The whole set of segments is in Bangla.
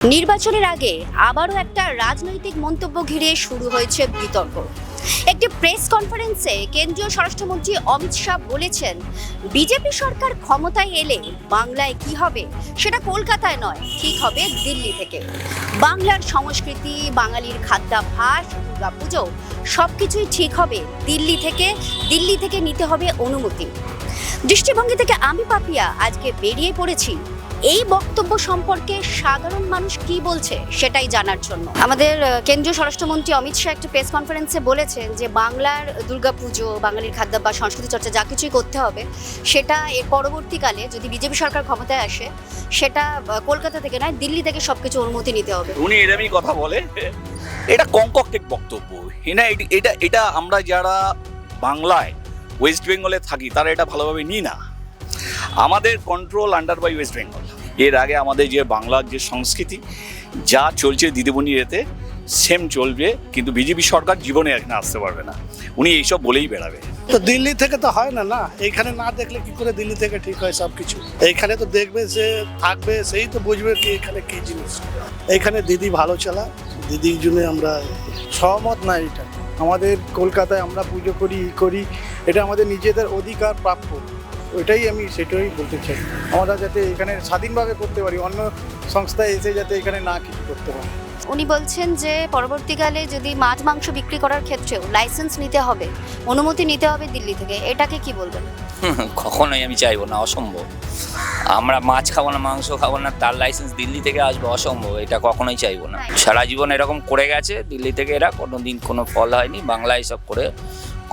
নির্বাচনের আগে আবারও একটা রাজনৈতিক মন্তব্য ঘিরে শুরু হয়েছে বিতর্ক। একটি প্রেস কনফারেন্সে কেন্দ্রীয় স্বরাষ্ট্রমন্ত্রী অমিত শাহ বলেছেন, বিজেপি সরকার ক্ষমতায় এলে বাংলায় কি হবে সেটা কলকাতায় নয়, ঠিক হবে দিল্লি থেকে। বাংলার সংস্কৃতি, বাঙালির খাদ্যাভ্যাস, দুর্গাপুজো সবকিছুই ঠিক হবে দিল্লি থেকে নিতে হবে অনুমতি। দৃষ্টিভঙ্গি থেকে আমি পাপিয়া আজকে বেরিয়ে পড়েছি এই বক্তব্য সম্পর্কে সাধারণ মানুষ কি বলছে সেটাই জানার জন্য। আমাদের কেন্দ্রীয় স্বরাষ্ট্রমন্ত্রী অমিত শাহ একটা প্রেস কনফারেন্সে বলেছেন যে বাংলার দুর্গাপুজো, বাঙালির খাদ্যাভ্যাস, সংস্কৃতি চর্চা যা কিছুই করতে হবে সেটা এর পরবর্তীকালে যদি বিজেপি সরকার ক্ষমতায় আসে সেটা কলকাতা থেকে নয়, দিল্লি থেকে সবকিছু অনুমতি নিতে হবে। উনি এরকমই কথা বলে, এটা কনকক্টেড বক্তব্য। এটা আমরা যারা বাংলায় ওয়েস্ট বেঙ্গলে থাকি তারা এটা ভালোভাবে নিই না। আমাদের control under by West Bengal. এর আগে আমাদের যে বাংলার যে সংস্কৃতি যা চলছে দিদিমণির এতে সেম চলবে, কিন্তু বিজেপি সরকার জীবনে এখানে আসতে পারবে না। উনি এইসব বলেই বেড়াবে। তো দিল্লি থেকে তো হয় না, এইখানে না দেখলে কি করে দিল্লি থেকে ঠিক হয় সব কিছু? এইখানে তো দেখবে, সে থাকবে, সেই তো বুঝবে কি এখানে কি জিনিস। এইখানে দিদি ভালো চালা, দিদির জন্য আমরা সহমত না। এটা আমাদের কলকাতায় আমরা পুজো করি, এটা আমাদের নিজেদের অধিকার প্রাপ্য। সেটাই বলতে চাই, আমরা যাতে এখানে স্বাধীনভাবে করতে পারি, অন্য সংস্থায় এসে যাতে এখানে না কিছু করতে পারে। উনি বলছেন যে পরবর্তীকালে যদি মাছ মাংস বিক্রি করার ক্ষেত্রেও লাইসেন্স নিতে হবে, অনুমতি নিতে হবে দিল্লি থেকে, এটাকে কি বলবেন? কখনোই আমি চাইবো না, অসম্ভব। আমরা মাছ খাবো না, মাংস খাবো না, তার লাইসেন্স দিল্লি থেকে আসবে, অসম্ভব। এটা কখনোই চাইবো না। সারা জীবন এরকম করে গেছে দিল্লি থেকে, এরা কোনোদিন কোনো ফল হয়নি। বাংলায় সব করে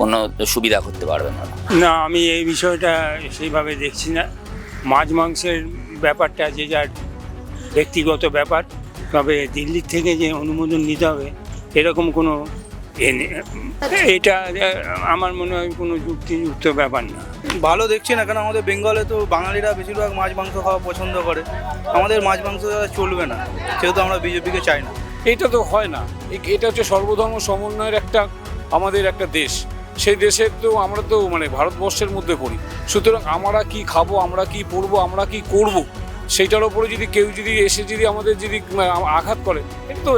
কোনো সুবিধা করতে পারবে না। না, আমি এই বিষয়টা সেইভাবে দেখছি না। মাছ মাংসের ব্যাপারটা যে যার ব্যক্তিগত ব্যাপার, তবে দিল্লির থেকে যে অনুমোদন নিতে হবে এরকম কোনো এটা আমার মনে হয় কোনো যুক্তিযুক্ত ব্যাপার না। ভালো দেখছি না, কারণ আমাদের বেঙ্গলে তো বাঙালিরা বেশিরভাগ মাছ মাংস খাওয়া পছন্দ করে। আমাদের মাছ মাংস চলবে না, সেহেতু আমরা বিজেপিকে চাই না। এটা তো হয় না। এটা হচ্ছে সর্বধর্ম সমন্বয়ের আমাদের একটা দেশ। সেই দেশের তো আমরা তো ভারতবর্ষের মধ্যে পড়ি। সুতরাং আমরা কি খাবো, আমরা কি পরবো, আমরা কি করব, সেইটার ওপরে যদি কেউ এসে আমাদের আঘাত করে,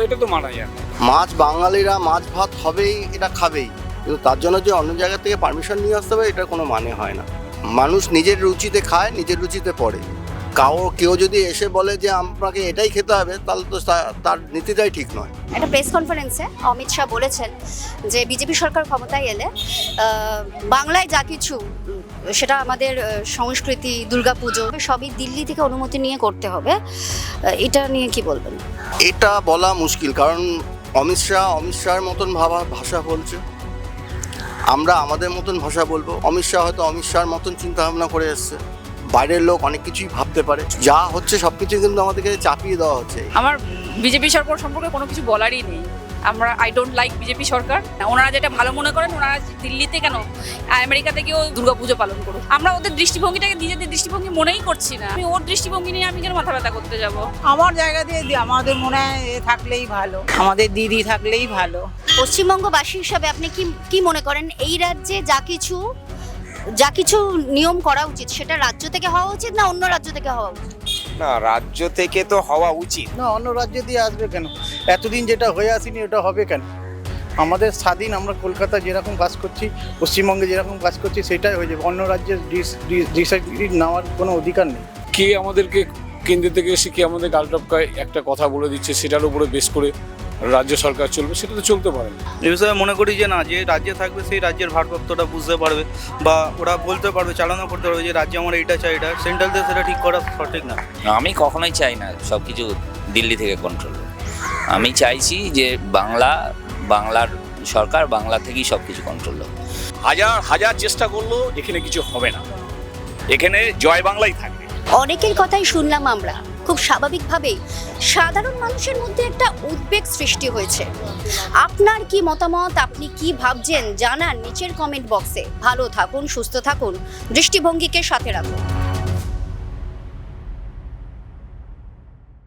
এটা তো মানা যায় না। মাছ বাঙালিরা মাছ ভাত হবেই, এটা খাবেই, কিন্তু তার জন্য যে অন্য জায়গা থেকে পারমিশন নিয়ে আসতে হবে এটার কোনো মানে হয় না। মানুষ নিজের রুচিতে খায়, নিজের রুচিতে পড়ে। কেউ যদি এসে বলে যে আপনাকে এটাই খেতে হবে, তাহলে তো তার নীতিটাই ঠিক নয়। একটা প্রেস কনফারেন্সে অমিত শাহ বলেছেন যে বিজেপি সরকার ক্ষমতায় এলে বাংলায় যা কিছু সেটা আমাদের সংস্কৃতি, দুর্গাপুজো সবই দিল্লি থেকে অনুমতি নিয়ে করতে হবে। এটা নিয়ে কি বলবেন? এটা বলা মুশকিল, কারণ অমিত শাহের মতন ভাষা বলছে, আমরা আমাদের মতন ভাষা বলবো। অমিত শাহ হয়তো অমিত শাহের মতন চিন্তা ভাবনা করে এসছে। বাইরের লোক অনেক কিছুই ভাবতে পারে, যা হচ্ছে সবকিছু কিন্তু আমাদেরকে চাপিয়ে দেওয়া হচ্ছে। আমার বিজেপি সরকার সম্পর্কে কোনো কিছু বলারই নেই। আই ডোন্ট লাইক বিজেপি সরকার। ওনারা যেটা ভালো মনে করেন, ওনারা দিল্লিতে কেন, আমেরিকাতে গিয়েও দুর্গাপুজো পালন করুন। আমরা ওদের দৃষ্টিভঙ্গিটাকে নিজেদের দৃষ্টিভঙ্গি মনেই করছি না। আমি ওর দৃষ্টিভঙ্গি নিয়ে আমি কেন মাথা ব্যথা করতে যাব? আমার জায়গা দিয়ে আমাদের মনে হয় থাকলেই ভালো, আমাদের দিদি থাকলেই ভালো। পশ্চিমবঙ্গবাসী হিসাবে আপনি কি মনে করেন এই রাজ্যে যা কিছু নিয়ম করা উচিত সেটা রাজ্য থেকে হওয়া উচিত না অন্য রাজ্য থেকে হওয়া উচিত? না, রাজ্য থেকে তো হওয়া উচিত না, অন্য রাজ্য দিয়ে আসবে কেন? এতদিন যেটা হয়ে আসেনি ওটা হবে কেন? আমাদের স্বাধীন, আমরা কলকাতা যেরকম কাজ করছি, পশ্চিমবঙ্গে যেরকম কাজ করছি সেটাই হয়ে যাবে। অন্য রাজ্যের ডিসাইড নেওয়ার কোনো অধিকার নেই। কে আমাদেরকে কেন্দ্র থেকে এসে কে আমাদের গালটপকায় একটা কথা বলে দিচ্ছে, সেটার উপরে বেশ করে রাজ্য সরকার চলবে, সেটা তো চলতে পারে না। এই বিষয়ে মনে করি যে না, যে রাজ্যে থাকবে সেই রাজ্যের ভারপ্রাপ্তটা বুঝতে পারবে, বা ওরা বলতে পারবে, চালনা করতে পারবে যে রাজ্যে আমার এইটা চাই, এটা সেন্ট্রাল থেকে সেটা ঠিক করা সঠিক না। আমি কখনোই চাই না সব কিছু দিল্লি থেকে কন্ট্রোল। আমি চাইছি যে বাংলার সরকার, বাংলা থেকেই সব কিছু কন্ট্রোল হোক। হাজার চেষ্টা করলেও এখানে কিছু হবে না। এখানে জয় বাংলাই থাকবে। অনেকের কথাই শুনলাম আমরা, খুব স্বাভাবিকভাবেই সাধারণ মানুষের মধ্যে একটা উদ্বেগ সৃষ্টি হয়েছে। আপনার কি মতামত, আপনি কি ভাবছেন জানান নিচের কমেন্ট বক্সে। ভালো থাকুন, সুস্থ থাকুন, দৃষ্টিভঙ্গিকে সাথে রাখুন।